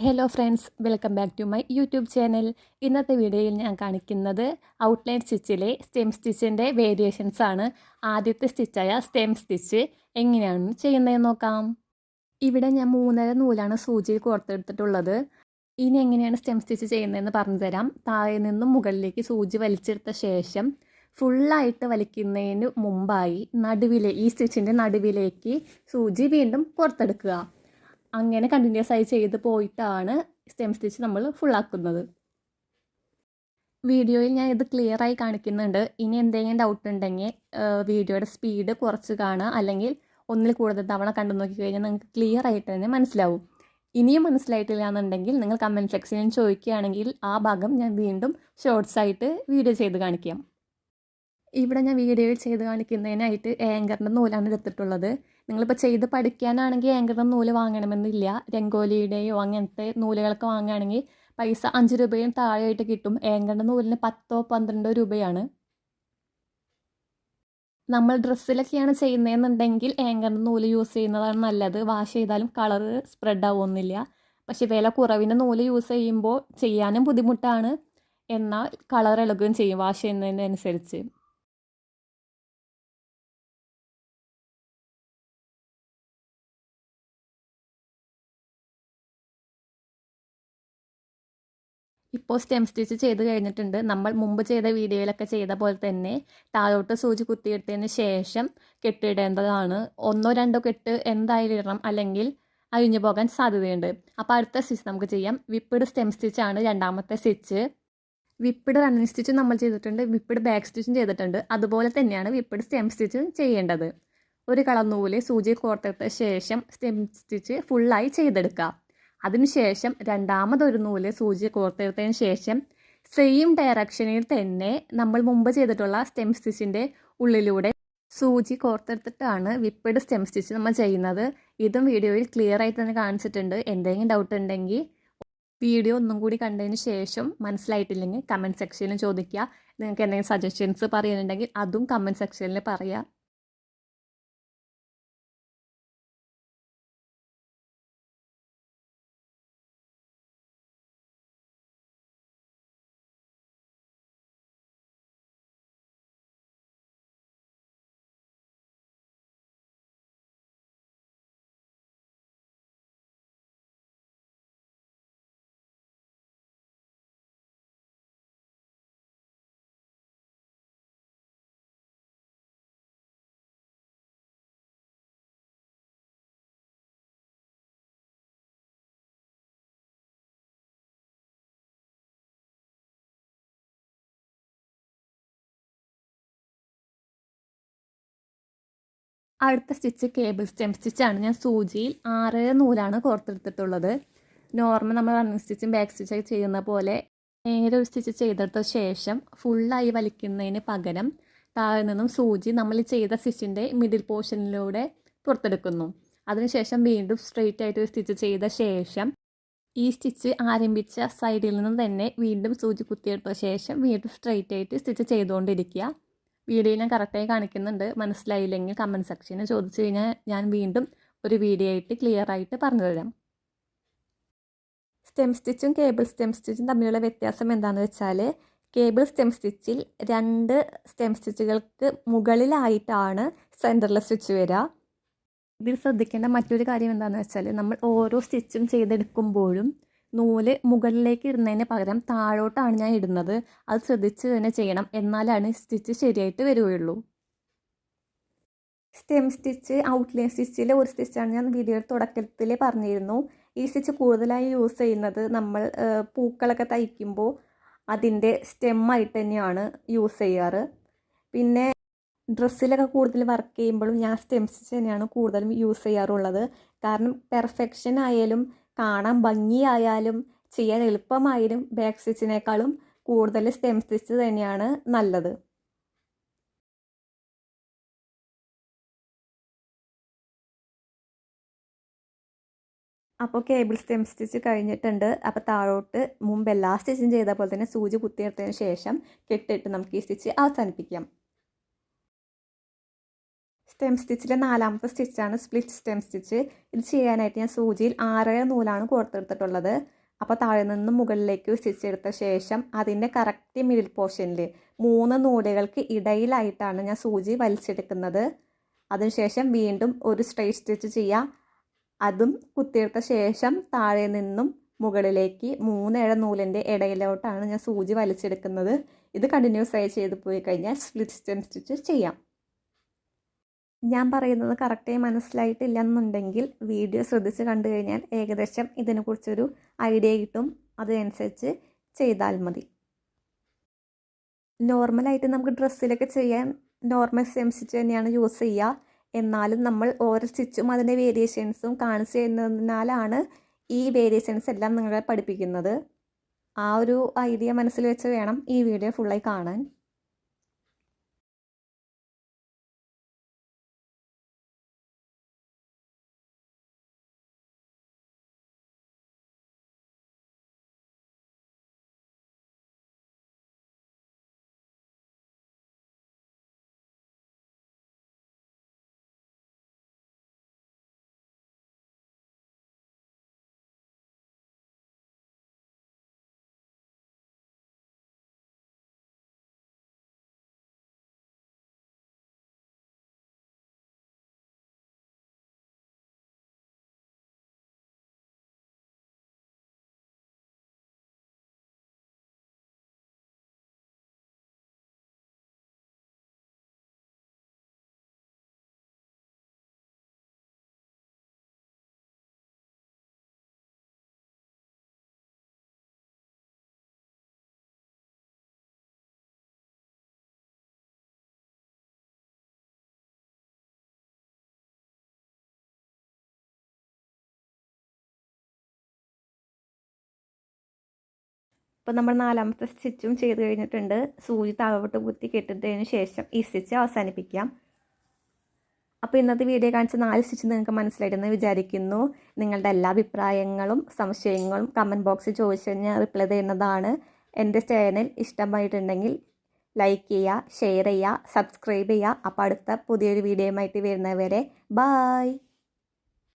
Hello friends, welcome back to my YouTube channel. ഇന്നത്തെ വീഡിയോയിൽ ഞാൻ കാണിക്കുന്നത് ഔട്ട്ലൈൻ സ്റ്റിച്ചിലെ സ്റ്റെം സ്റ്റിച്ചിൻ്റെ വേരിയേഷൻസ് ആണ്. ആദ്യത്തെ സ്റ്റിച്ചായ സ്റ്റെം സ്റ്റിച്ച് എങ്ങനെയാണ് ചെയ്യുന്നതെന്ന് നോക്കാം. ഇവിടെ ഞാൻ 3.5 നൂലാണ് സൂചിയിൽ കോർത്തെടുത്തിട്ടുള്ളത്. ഇനി എങ്ങനെയാണ് സ്റ്റെം സ്റ്റിച്ച് ചെയ്യുന്നതെന്ന് പറഞ്ഞു തരാം. താഴെ നിന്നും മുകളിലേക്ക് സൂചി വലിച്ചെടുത്ത ശേഷം ഫുള്ളായിട്ട് വലിക്കുന്നതിന് മുമ്പായി ഈ സ്റ്റിച്ചിൻ്റെ നടുവിലേക്ക് സൂചി വീണ്ടും കോർത്തെടുക്കുക. അങ്ങനെ കണ്ടിന്യൂസ് ആയി ചെയ്ത് പോയിട്ടാണ് സ്റ്റെം സ്റ്റിച്ച് നമ്മൾ ഫുള്ളാക്കുന്നത്. വീഡിയോയിൽ ഞാൻ ഇത് ക്ലിയർ ആയി കാണിക്കുന്നുണ്ട്. ഇനി എന്തെങ്കിലും ഡൗട്ട് ഉണ്ടെങ്കിൽ വീഡിയോയുടെ സ്പീഡ് കുറച്ച് കാണുക, അല്ലെങ്കിൽ ഒന്നിൽ കൂടുതൽ തവണ കണ്ടു നോക്കി കഴിഞ്ഞാൽ നിങ്ങൾക്ക് ക്ലിയർ ആയിട്ട് തന്നെ മനസ്സിലാവും. ഇനിയും മനസ്സിലായിട്ടില്ല എന്നുണ്ടെങ്കിൽ നിങ്ങൾ കമൻറ്റ് സെക്ഷനിൽ ചോദിക്കുകയാണെങ്കിൽ ആ ഭാഗം ഞാൻ വീണ്ടും ഷോർട്സ് ആയിട്ട് വീഡിയോ ചെയ്ത് കാണിക്കാം. ഇവിടെ ഞാൻ വീഡിയോയിൽ ചെയ്ത് കാണിക്കുന്നതിനായിട്ട് ആങ്കറിൻ്റെ നൂലാണ് എടുത്തിട്ടുള്ളത്. നിങ്ങളിപ്പോൾ ചെയ്ത് പഠിക്കാനാണെങ്കിൽ ആങ്കറിൻ്റെ നൂല് വാങ്ങണമെന്നില്ല. രംഗോലിയുടെയോ അങ്ങനത്തെ നൂലുകളൊക്കെ വാങ്ങുകയാണെങ്കിൽ പൈസ 5 രൂപയും താഴെയായിട്ട് കിട്ടും. ആങ്കറിൻ്റെ നൂലിന് 10-12 രൂപയാണ്. നമ്മൾ ഡ്രസ്സിലൊക്കെയാണ് ചെയ്യുന്നതെന്നുണ്ടെങ്കിൽ ആങ്കറിൻ്റെ നൂല് യൂസ് ചെയ്യുന്നതാണ് നല്ലത്. വാഷ് ചെയ്താലും കളറ് സ്പ്രെഡ് ആവുന്നില്ല. പക്ഷെ വില കുറവിൻ്റെ നൂല് യൂസ് ചെയ്യുമ്പോൾ ചെയ്യാനും ബുദ്ധിമുട്ടാണ്, എന്നാൽ കളർ ഇളകുകയും ചെയ്യും വാഷ് ചെയ്യുന്നതിനനുസരിച്ച്. ഇപ്പോൾ സ്റ്റെം സ്റ്റിച്ച് ചെയ്ത് കഴിഞ്ഞിട്ടുണ്ട്. നമ്മൾ മുമ്പ് ചെയ്ത വീഡിയോയിലൊക്കെ ചെയ്ത പോലെ തന്നെ താഴോട്ട് സൂചി കുത്തിയിട്ടതിന് ശേഷം കെട്ടിടേണ്ടതാണ്. 1-2 കെട്ട് എന്തായാലും ഇടണം, അല്ലെങ്കിൽ അഴിഞ്ഞു പോകാൻ സാധ്യതയുണ്ട്. അപ്പോൾ അടുത്ത സ്റ്റിച്ച് നമുക്ക് ചെയ്യാം. വിപ്പിഡ് സ്റ്റെം സ്റ്റിച്ചാണ് രണ്ടാമത്തെ സ്റ്റിച്ച്. വിപ്പിഡ് റണ്ണിങ് സ്റ്റിച്ച് നമ്മൾ ചെയ്തിട്ടുണ്ട്, വിപ്പിഡ് ബാക്ക് സ്റ്റിച്ചും ചെയ്തിട്ടുണ്ട്. അതുപോലെ തന്നെയാണ് വിപ്പിഡ് സ്റ്റെം സ്റ്റിച്ച് ചെയ്യേണ്ടത്. ഒരു കളർ നൂല് സൂചി കോർത്തെടുത്ത ശേഷം സ്റ്റെം സ്റ്റിച്ച് ഫുള്ളായി ചെയ്തെടുക്കുക. അതിനുശേഷം രണ്ടാമതൊരു നൂല് സൂചി കോർത്തെടുത്തതിന് ശേഷം സെയിം ഡയറക്ഷനിൽ തന്നെ നമ്മൾ മുമ്പ് ചെയ്തിട്ടുള്ള സ്റ്റെം സ്റ്റിച്ചിൻ്റെ ഉള്ളിലൂടെ സൂചി കോർത്തെടുത്തിട്ടാണ് വിപ്പിഡ് സ്റ്റെം സ്റ്റിച്ച് നമ്മൾ ചെയ്യുന്നത്. ഇതും വീഡിയോയിൽ ക്ലിയർ ആയിട്ട് തന്നെ കാണിച്ചിട്ടുണ്ട്. എന്തെങ്കിലും ഡൗട്ട് ഉണ്ടെങ്കിൽ വീഡിയോ ഒന്നും കൂടി കണ്ടതിന് ശേഷം മനസ്സിലായിട്ടില്ലെങ്കിൽ കമൻറ്റ് സെക്ഷനിൽ ചോദിക്കുക. നിങ്ങൾക്ക് എന്തെങ്കിലും സജഷൻസ് പറയാനുണ്ടെങ്കിൽ അതും കമൻറ്റ് സെക്ഷനിൽ പറയുക. അടുത്ത സ്റ്റിച്ച് കേബിൾ സ്റ്റെം സ്റ്റിച്ചാണ്. ഞാൻ സൂചിയിൽ 6 നൂലാണ് കോർത്തെടുത്തിട്ടുള്ളത്. നോർമൽ നമ്മൾ റണ്ണിങ് സ്റ്റിച്ചും ബാക്ക് സ്റ്റിച്ചൊക്കെ ചെയ്യുന്ന പോലെ നേരെ ഒരു സ്റ്റിച്ച് ചെയ്തെടുത്ത ശേഷം ഫുള്ളായി വലിക്കുന്നതിന് പകരം താഴെ നിന്നും സൂചി നമ്മൾ ചെയ്ത സ്റ്റിച്ചിൻ്റെ മിഡിൽ പോർഷനിലൂടെ പുറത്തെടുക്കുന്നു. അതിനുശേഷം വീണ്ടും സ്ട്രെയിറ്റ് ആയിട്ട് ഒരു സ്റ്റിച്ച് ചെയ്ത ശേഷം ഈ സ്റ്റിച്ച് ആരംഭിച്ച സൈഡിൽ നിന്നും തന്നെ വീണ്ടും സൂചി കുത്തിയെടുത്ത ശേഷം വീണ്ടും സ്ട്രെയിറ്റ് ആയിട്ട് സ്റ്റിച്ച് ചെയ്തുകൊണ്ടിരിക്കുക. വീഡിയോ ഞാൻ കറക്റ്റായി കാണിക്കുന്നുണ്ട്. മനസ്സിലായില്ലെങ്കിൽ കമൻറ്റ് സെക്ഷനിൽ ചോദിച്ചു കഴിഞ്ഞാൽ ഞാൻ വീണ്ടും ഒരു വീഡിയോ ആയിട്ട് ക്ലിയർ ആയിട്ട് പറഞ്ഞു തരാം. സ്റ്റെം സ്റ്റിച്ചും കേബിൾ സ്റ്റെം സ്റ്റിച്ചും തമ്മിലുള്ള വ്യത്യാസം എന്താണെന്ന് വെച്ചാൽ, കേബിൾ സ്റ്റെം സ്റ്റിച്ചിൽ 2 സ്റ്റെം സ്റ്റിച്ചുകൾക്ക് മുകളിലായിട്ടാണ് സെൻറ്ററിലെ സ്റ്റിച്ച് വരിക. ഇതിൽ ശ്രദ്ധിക്കേണ്ട മറ്റൊരു കാര്യം എന്താണെന്ന് വെച്ചാൽ, നമ്മൾ ഓരോ സ്റ്റിച്ചും ചെയ്തെടുക്കുമ്പോഴും നൂല് മുകളിലേക്ക് ഇടുന്നതിന് പകരം താഴോട്ടാണ് ഞാൻ ഇടുന്നത്. അത് ശ്രദ്ധിച്ച് തന്നെ ചെയ്യണം, എന്നാലാണ് സ്റ്റിച്ച് ശരിയായിട്ട് വരികയുള്ളൂ. സ്റ്റെം സ്റ്റിച്ച് ഔട്ട്ലൈൻ സ്റ്റിച്ചിലെ ഒരു സ്റ്റിച്ചാണ് ഞാൻ വീഡിയോയുടെ തുടക്കത്തിൽ പറഞ്ഞിരുന്നു. ഈ സ്റ്റിച്ച് കൂടുതലായി യൂസ് ചെയ്യുന്നത് നമ്മൾ പൂക്കളൊക്കെ തയ്ക്കുമ്പോൾ അതിൻ്റെ സ്റ്റെമ്മായിട്ട് തന്നെയാണ് യൂസ് ചെയ്യാറ്. പിന്നെ ഡ്രസ്സിലൊക്കെ കൂടുതൽ വർക്ക് ചെയ്യുമ്പോഴും ഞാൻ സ്റ്റെം സ്റ്റിച്ച് തന്നെയാണ് കൂടുതലും യൂസ് ചെയ്യാറുള്ളത്. കാരണം പെർഫെക്ഷൻ ആയാലും കാണാൻ ഭംഗിയായാലും ചെയ്യാൻ എളുപ്പമായാലും ബാക്ക് സ്റ്റിച്ചിനേക്കാളും കൂടുതൽ സ്റ്റെം സ്റ്റിച്ച് തന്നെയാണ് നല്ലത്. അപ്പോൾ കേബിൾ സ്റ്റെം സ്റ്റിച്ച് കഴിഞ്ഞിട്ടുണ്ട്. അപ്പോൾ താഴോട്ട് മുമ്പ് എല്ലാ സ്റ്റിച്ചും ചെയ്ത പോലെ തന്നെ സൂചി കുത്തിയെടുത്തതിന് ശേഷം കെട്ടിട്ട് നമുക്ക് ഈ സ്റ്റിച്ച് അവസാനിപ്പിക്കാം. സ്റ്റെം സ്റ്റിച്ചിലെ 4ാമത്തെ സ്റ്റിച്ചാണ് സ്പ്ലിറ്റ് സ്റ്റെം സ്റ്റിച്ച്. ഇത് ചെയ്യാനായിട്ട് ഞാൻ സൂചിയിൽ 6 നൂലാണ് കോർത്തെടുത്തിട്ടുള്ളത്. അപ്പോൾ താഴെ നിന്ന് മുകളിലേക്ക് സ്റ്റിച്ച് എടുത്ത ശേഷം അതിൻ്റെ കറക്റ്റ് മിഡിൽ പോർഷനിൽ 3 നൂലുകൾക്ക് ഇടയിലായിട്ടാണ് ഞാൻ സൂചി വലിച്ചെടുക്കുന്നത്. അതിനുശേഷം വീണ്ടും ഒരു സ്ട്രെയിറ്റ് സ്റ്റിച്ച് ചെയ്യുക. അതും കുത്തിയെടുത്ത ശേഷം താഴെ നിന്നും മുകളിലേക്ക് 3 നൂലിൻ്റെ ഇടയിലോട്ടാണ് ഞാൻ സൂചി വലിച്ചെടുക്കുന്നത്. ഇത് കണ്ടിന്യൂസ് ആയി ചെയ്ത് പോയി കഴിഞ്ഞാൽ സ്പ്ലിറ്റ് സ്റ്റെം സ്റ്റിച്ച് ചെയ്യാം. ഞാൻ പറയുന്നത് കറക്റ്റായി മനസ്സിലായിട്ടില്ല എന്നുണ്ടെങ്കിൽ വീഡിയോ ശ്രദ്ധിച്ച് കണ്ടു കഴിഞ്ഞാൽ ഏകദേശം ഇതിനെക്കുറിച്ചൊരു ഐഡിയ കിട്ടും. അതിനനുസരിച്ച് ചെയ്താൽ മതി. നോർമലായിട്ട് നമുക്ക് ഡ്രസ്സിലൊക്കെ ചെയ്യാൻ നോർമൽ സ്റ്റെം സ്റ്റിച്ച് തന്നെയാണ് യൂസ് ചെയ്യുക. എന്നാലും നമ്മൾ ഓരോ സ്റ്റിച്ചും അതിൻ്റെ വേരിയേഷൻസും കാണിച്ചു തരുന്നതിനാലാണ് ഈ വേരിയേഷൻസ് എല്ലാം നിങ്ങളെ പഠിപ്പിക്കുന്നത്. ആ ഒരു ഐഡിയ മനസ്സിൽ വെച്ച് വേണം ഈ വീഡിയോ ഫുള്ളായി കാണാൻ. ഇപ്പോൾ നമ്മൾ 4ാമത്തെ സ്റ്റിച്ചും ചെയ്ത് കഴിഞ്ഞിട്ടുണ്ട്. സൂചി താഴോട്ട് കുത്തി കെട്ടിട്ടതിന് ശേഷം ഈ സ്റ്റിച്ച് അവസാനിപ്പിക്കാം. അപ്പോൾ ഇന്നത്തെ വീഡിയോ കാണിച്ച 4 സ്റ്റിച്ച് നിങ്ങൾക്ക് മനസ്സിലായിട്ടെന്ന് വിചാരിക്കുന്നു. നിങ്ങളുടെ എല്ലാ അഭിപ്രായങ്ങളും സംശയങ്ങളും കമൻറ്റ് ബോക്സിൽ ചോദിച്ചു കഴിഞ്ഞാൽ റിപ്ലൈ ചെയ്യുന്നതാണ്. എൻ്റെ ചാനൽ ഇഷ്ടമായിട്ടുണ്ടെങ്കിൽ ലൈക്ക് ചെയ്യുക, ഷെയർ ചെയ്യുക, സബ്സ്ക്രൈബ് ചെയ്യുക. അപ്പോൾ അടുത്ത പുതിയൊരു വീഡിയോയുമായിട്ട് വരുന്നവരെ ബായ്.